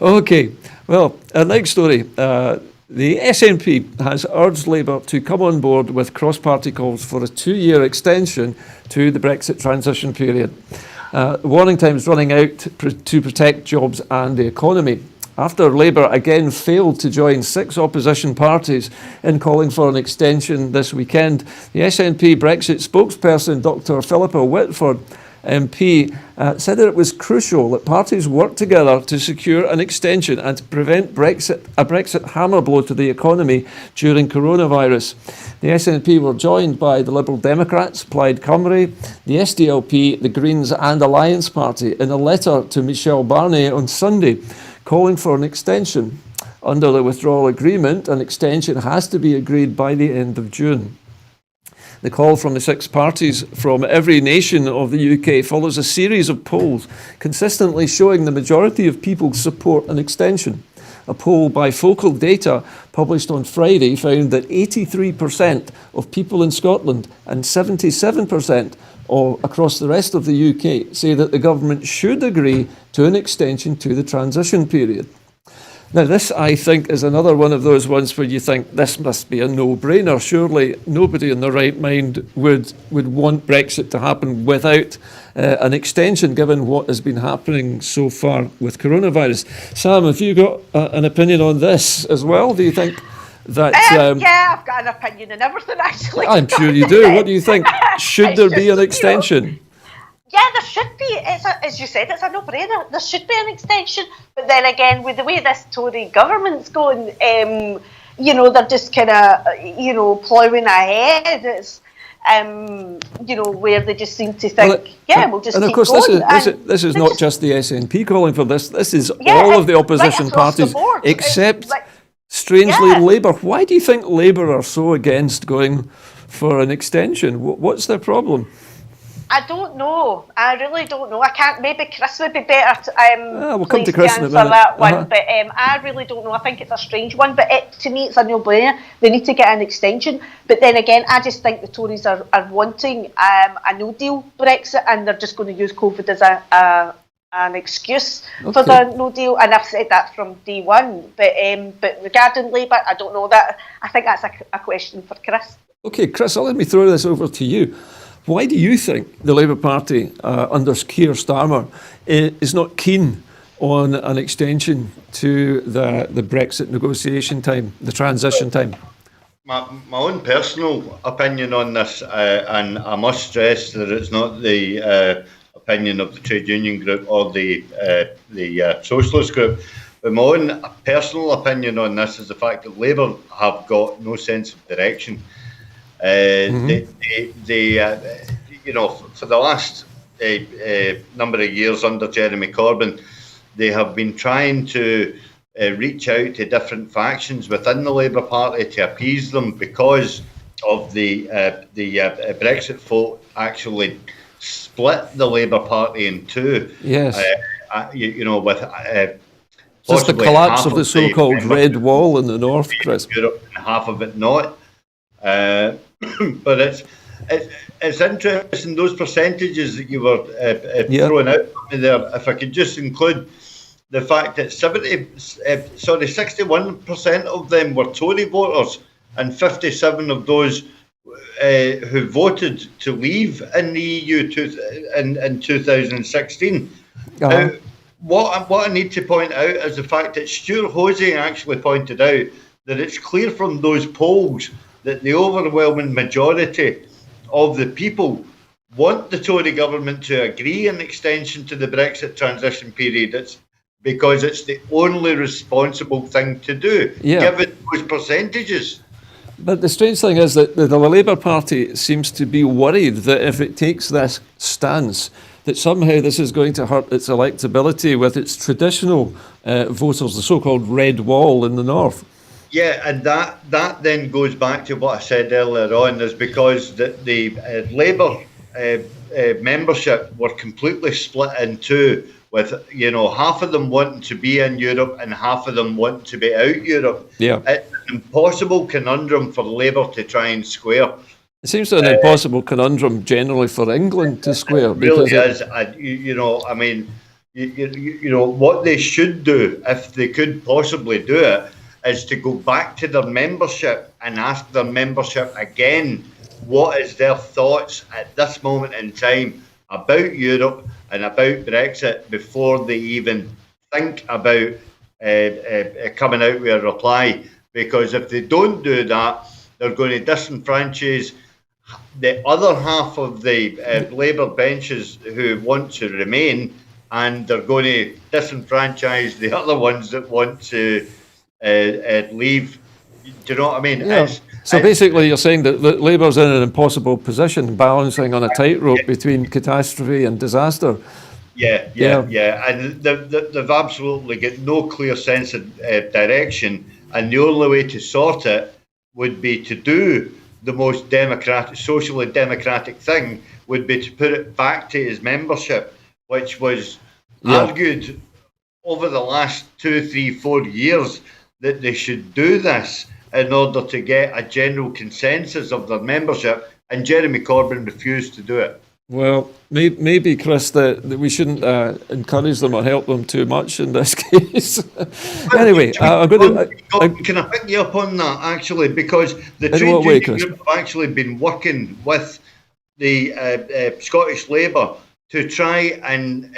Okay, well, our next story. The SNP has urged Labour to come on board with cross-party calls for a 2-year extension to the Brexit transition period. Warning time is running out to protect jobs and the economy. After Labour again failed to join 6 opposition parties in calling for an extension this weekend, the SNP Brexit spokesperson, Dr. Philippa Whitford, MP, said that it was crucial that parties work together to secure an extension and to prevent a Brexit hammer blow to the economy during coronavirus. The SNP were joined by the Liberal Democrats, Plaid Cymru, the SDLP, the Greens and Alliance Party in a letter to Michel Barnier on Sunday, calling for an extension. Under the withdrawal agreement, an extension has to be agreed by the end of June. The call from the six parties from every nation of the UK follows a series of polls consistently showing the majority of people support an extension. A poll by Focal Data published on Friday found that 83% of people in Scotland and 77% across the rest of the UK say that the government should agree to an extension to the transition period. Now, this, I think, is another one of those ones where you think this must be a no-brainer. Surely nobody in their right mind would want Brexit to happen without an extension, given what has been happening so far with coronavirus. Sam, have you got an opinion on this as well? Do you think that... yeah, I've got an opinion on everything, actually. I'm sure you do. What do you think? Should there be an extension? Yeah, there should be. As you said, it's a no-brainer. There should be an extension. But then again, with the way this Tory government's going, they're just kind of, ploughing ahead. It's, where they just seem to think, we'll just keep going. And of course, this is not just the SNP calling for this. This is all of the opposition parties, except, strangely, Labour. Why do you think Labour are so against going for an extension? What's their problem? I don't know. I really don't know. I can't. Maybe Chris would be better we'll come to Chris in a minute. For that one. But I really don't know. I think it's a strange one. But to me, it's a no-brainer. They need to get an extension. But then again, I just think the Tories are wanting a no-deal Brexit, and they're just going to use COVID as an excuse for the no-deal. And I've said that from day one. But regarding Labour, I don't know that. I think that's a question for Chris. Okay, Chris, let me throw this over to you. Why do you think the Labour Party under Keir Starmer is not keen on an extension to the Brexit negotiation time, the transition time? My own personal opinion on this, and I must stress that it's not the opinion of the trade union group or the socialist group, but my own personal opinion on this is the fact that Labour have got no sense of direction. They for the last number of years under Jeremy Corbyn, they have been trying to reach out to different factions within the Labour Party to appease them because of the Brexit vote actually split the Labour Party in two. Yes. With just the collapse of the so-called Red Wall in the north, Chris. Europe, and half of it not. But it's interesting, those percentages that you were throwing out there. If I could just include the fact that 61% of them were Tory voters, and 57 of those who voted to leave in the EU in 2016. Now, what I need to point out is the fact that Stuart Hosey actually pointed out that it's clear from those polls that the overwhelming majority of the people want the Tory government to agree an extension to the Brexit transition period. It's because it's the only responsible thing to do, given those percentages. But the strange thing is that the Labour Party seems to be worried that if it takes this stance, that somehow this is going to hurt its electability with its traditional voters, the so-called Red Wall in the north. Yeah, and that then goes back to what I said earlier on, is because the Labour membership were completely split in two, with half of them wanting to be in Europe and half of them wanting to be out Europe. Yeah, it's an impossible conundrum for Labour to try and square. It seems an impossible conundrum generally for England to square. It really is. What they should do, if they could possibly do it, is to go back to their membership and ask their membership again what is their thoughts at this moment in time about Europe and about Brexit before they even think about coming out with a reply. Because if they don't do that, they're going to disenfranchise the other half of the Labour benches who want to remain, and they're going to disenfranchise the other ones that want to leave. Do you know what I mean? Yeah. So basically, you're saying that Labour's in an impossible position, balancing on a tightrope between catastrophe and disaster. Yeah. And they've absolutely got no clear sense of direction, and the only way to sort it would be to do the most democratic, socially democratic thing, would be to put it back to his membership, which was argued over the last 2, 3, 4 years that they should do this in order to get a general consensus of their membership, and Jeremy Corbyn refused to do it. Well, maybe, Chris, that we shouldn't encourage them or help them too much in this case. Anyway, I'm going to... Can I pick you up on that, actually? Because the trade union group have actually been working with the Scottish Labour to try and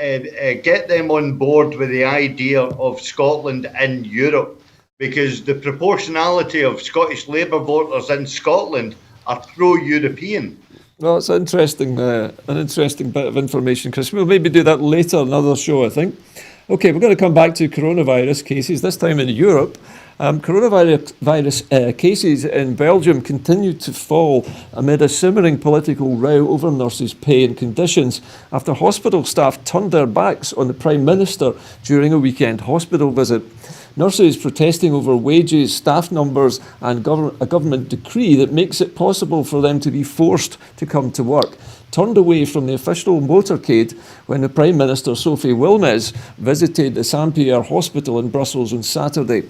get them on board with the idea of Scotland in Europe, because the proportionality of Scottish Labour voters in Scotland are pro-European. Well, it's an interesting bit of information, Chris. We'll maybe do that later, another show, I think. Okay, we're going to come back to coronavirus cases, this time in Europe. Coronavirus cases in Belgium continue to fall amid a simmering political row over nurses' pay and conditions after hospital staff turned their backs on the Prime Minister during a weekend hospital visit. Nurses protesting over wages, staff numbers and a government decree that makes it possible for them to be forced to come to work turned away from the official motorcade when the Prime Minister, Sophie Wilmès, visited the Saint-Pierre Hospital in Brussels on Saturday.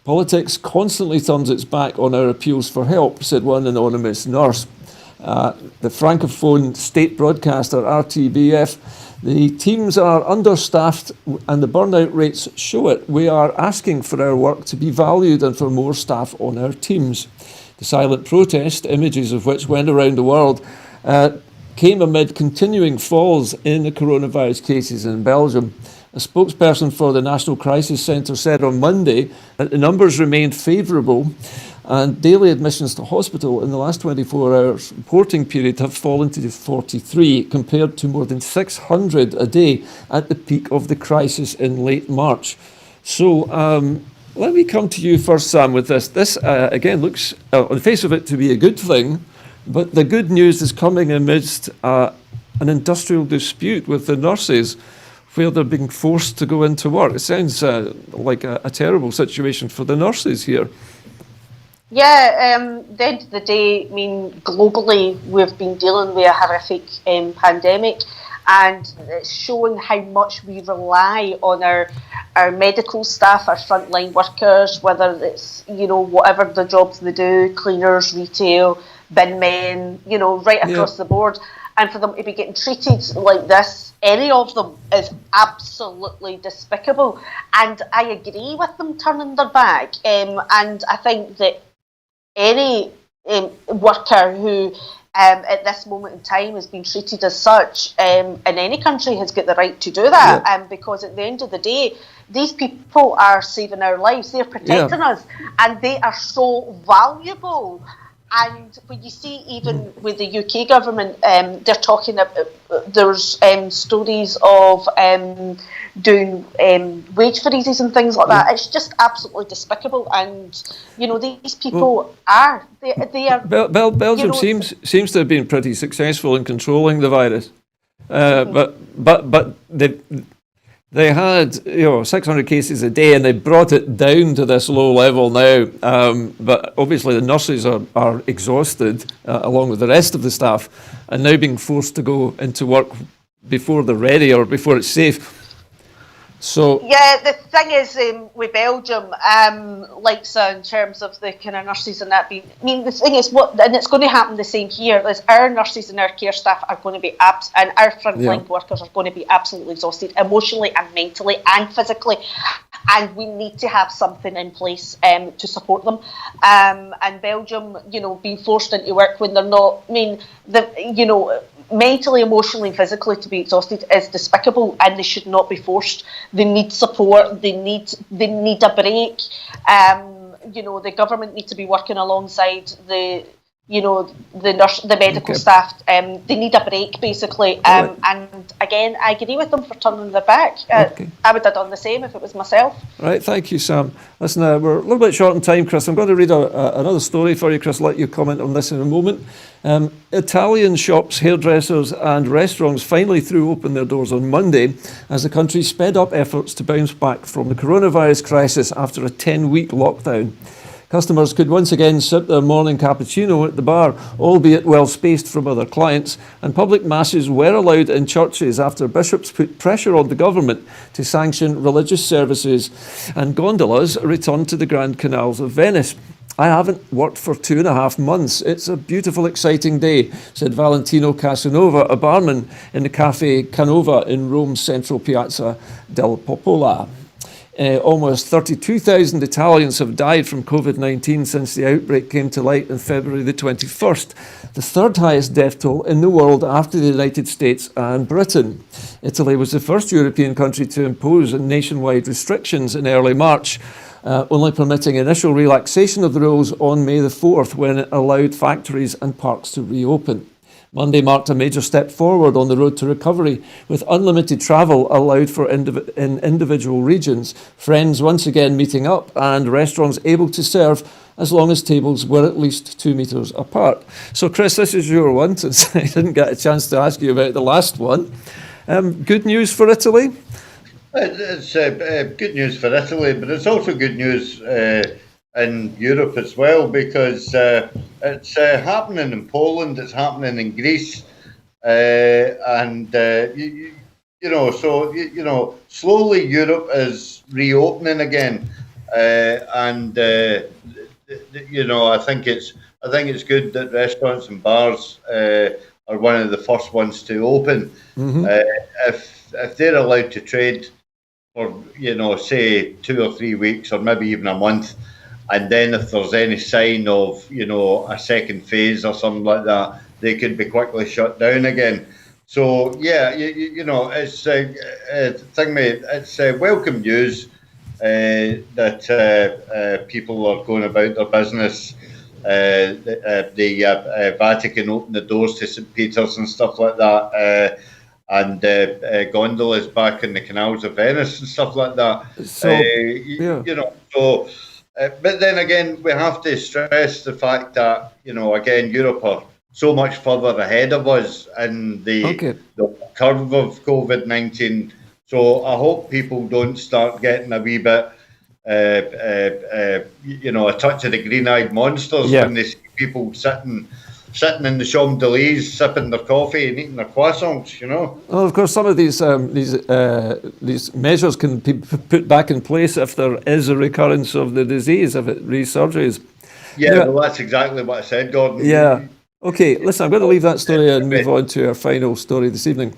Politics constantly turns its back on our appeals for help, said one anonymous nurse. The Francophone state broadcaster RTBF, the teams are understaffed and the burnout rates show it. We are asking for our work to be valued and for more staff on our teams. The silent protest, images of which went around the world, came amid continuing falls in the coronavirus cases in Belgium. A spokesperson for the National Crisis Centre said on Monday that the numbers remained favourable and daily admissions to hospital in the last 24 hours reporting period have fallen to 43 compared to more than 600 a day at the peak of the crisis in late March. So let me come to you first, Sam, with this. This, again, looks on the face of it to be a good thing, but the good news is coming amidst an industrial dispute with the nurses where they're being forced to go into work. It sounds like a terrible situation for the nurses here. Yeah, at the end of the day, I mean, globally, we've been dealing with a horrific pandemic, and it's showing how much we rely on our medical staff, our frontline workers, whether it's, whatever the jobs they do, cleaners, retail, bin men, right across the board. And for them to be getting treated like this, any of them, is absolutely despicable. And I agree with them turning their back. And I think that any worker who at this moment in time has been treated as such in any country has got the right to do that. Because at the end of the day, these people are saving our lives, they're protecting us, and they are so valuable. And when you see, even with the UK government, they're talking about, there's stories of doing wage freezes and things like that. It's just absolutely despicable. And, these people they are... Belgium seems to have been pretty successful in controlling the virus. But they had 600 cases a day, and they brought it down to this low level now. But obviously the nurses are exhausted, along with the rest of the staff, and now being forced to go into work before they're ready or before it's safe. So yeah, the thing is with Belgium, in terms of the kind of nurses and that being, the thing is and it's going to happen the same here. Is our nurses and our care staff are going to be and our frontline workers are going to be absolutely exhausted emotionally and mentally and physically, and we need to have something in place to support them. And Belgium, being forced into work when they're not. Mentally, emotionally, and physically to be exhausted is despicable, and they should not be forced. They need support. They need a break. The government needs to be working alongside the the medical staff, they need a break, basically. Right. And again, I agree with them for turning their back. Okay. I would have done the same if it was myself. Right, thank you, Sam. Listen, we're a little bit short on time, Chris. I'm going to read another story for you, Chris. Let you comment on this in a moment. Italian shops, hairdressers and restaurants finally threw open their doors on Monday as the country sped up efforts to bounce back from the coronavirus crisis after a 10-week lockdown. Customers could once again sip their morning cappuccino at the bar, albeit well spaced from other clients, and public masses were allowed in churches after bishops put pressure on the government to sanction religious services, and gondolas returned to the Grand Canals of Venice. I haven't worked for 2.5 months. It's a beautiful, exciting day, said Valentino Casanova, a barman in the Cafe Canova in Rome's central Piazza del Popolo. Almost 32,000 Italians have died from COVID-19 since the outbreak came to light on February the 21st, the third highest death toll in the world after the United States and Britain. Italy was the first European country to impose nationwide restrictions in early March, only permitting initial relaxation of the rules on May the 4th when it allowed factories and parks to reopen. Monday marked a major step forward on the road to recovery, with unlimited travel allowed for in individual regions, friends once again meeting up, and restaurants able to serve as long as tables were at least 2 metres apart. So, Chris, this is your one, since I didn't get a chance to ask you about the last one. Good news for Italy? It's good news for Italy, but it's also good news in Europe as well, because it's happening in Poland, it's happening in Greece, slowly Europe is reopening again, I think it's good that restaurants and bars are one of the first ones to open. Mm-hmm. If they're allowed to trade for say 2 or 3 weeks, or maybe even a month. And then if there's any sign of, a second phase or something like that, they could be quickly shut down again. So, yeah, it's welcome news that people are going about their business. The Vatican opened the doors to St. Peter's and stuff like that. And gondolas back in the canals of Venice and stuff like that. So, but then again, we have to stress the fact that, again, Europe are so much further ahead of us in the curve of COVID-19. So I hope people don't start getting a wee bit, a touch of the green-eyed monsters when they see people sitting in the Champs-Élysées, sipping their coffee and eating their croissants, Well, of course, some of these measures can be put back in place if there is a recurrence of the disease, if it resurges. Yeah, well, that's exactly what I said, Gordon. Yeah. Okay, listen, I'm going to leave that story and move on to our final story this evening.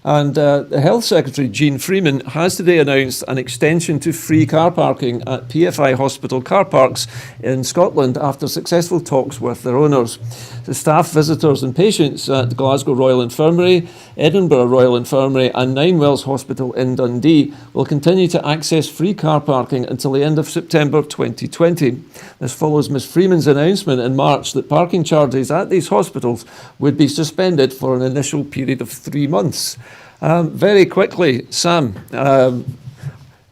And the Health Secretary, Jean Freeman, has today announced an extension to free car parking at PFI hospital car parks in Scotland after successful talks with their owners. The staff, visitors and patients at Glasgow Royal Infirmary, Edinburgh Royal Infirmary and Ninewells Hospital in Dundee will continue to access free car parking until the end of September 2020. This follows Ms Freeman's announcement in March that parking charges at these hospitals would be suspended for an initial period of 3 months. Very quickly, Sam,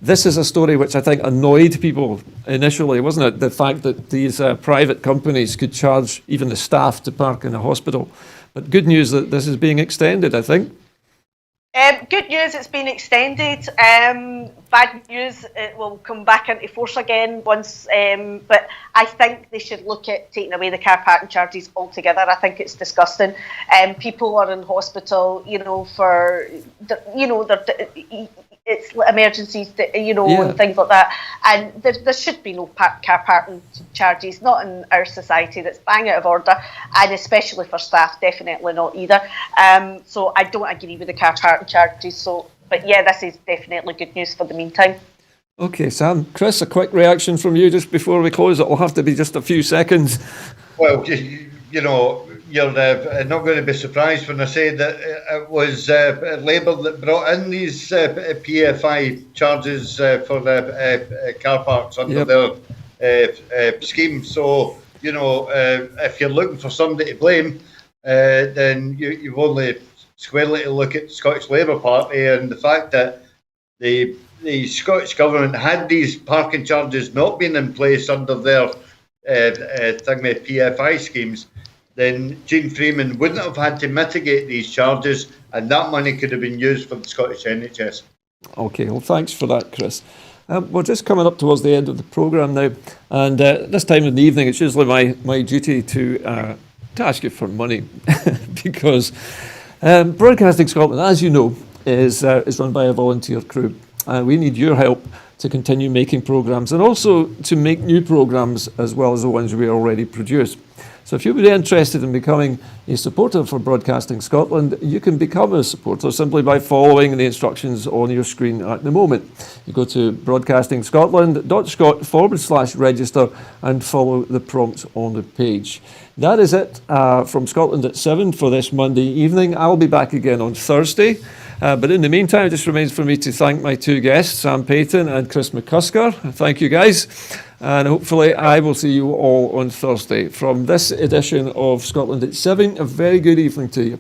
this is a story which I think annoyed people initially, wasn't it? The fact that these private companies could charge even the staff to park in a hospital. But good news that this is being extended, I think. Good news, it's been extended. Bad news, it will come back into force again once. But I think they should look at taking away the car parking charges altogether. I think it's disgusting. People are in hospital, for, it's emergencies, and things like that. And there should be no car parking charges, not in our society that's bang out of order, and especially for staff, definitely not either. So I don't agree with the car parking charges. But yeah, this is definitely good news for the meantime. Okay, Sam. Chris, a quick reaction from you just before we close. It'll have to be just a few seconds. Well, you're not going to be surprised when I say that it was Labour that brought in these PFI charges for the car parks under their scheme. So, if you're looking for somebody to blame, then you've only squarely to look at the Scottish Labour Party and the fact that the Scottish Government, had these parking charges not been in place under their PFI schemes, then Jean Freeman wouldn't have had to mitigate these charges, and that money could have been used for the Scottish NHS. Okay, well, thanks for that, Chris. We're just coming up towards the end of the programme now, and this time in the evening, it's usually my duty to ask you for money, because Broadcasting Scotland, as you know, is run by a volunteer crew. We need your help to continue making programmes and also to make new programmes as well as the ones we already produce. So if you'd be interested in becoming a supporter for Broadcasting Scotland, you can become a supporter simply by following the instructions on your screen at the moment. You go to broadcastingscotland.scot/register and follow the prompts on the page. That is it from Scotland at 7 for this Monday evening. I'll be back again on Thursday. But in the meantime, it just remains for me to thank my two guests, Sam Paton and Chris McCusker. Thank you, guys. And hopefully I will see you all on Thursday. From this edition of Scotland at 7, a very good evening to you.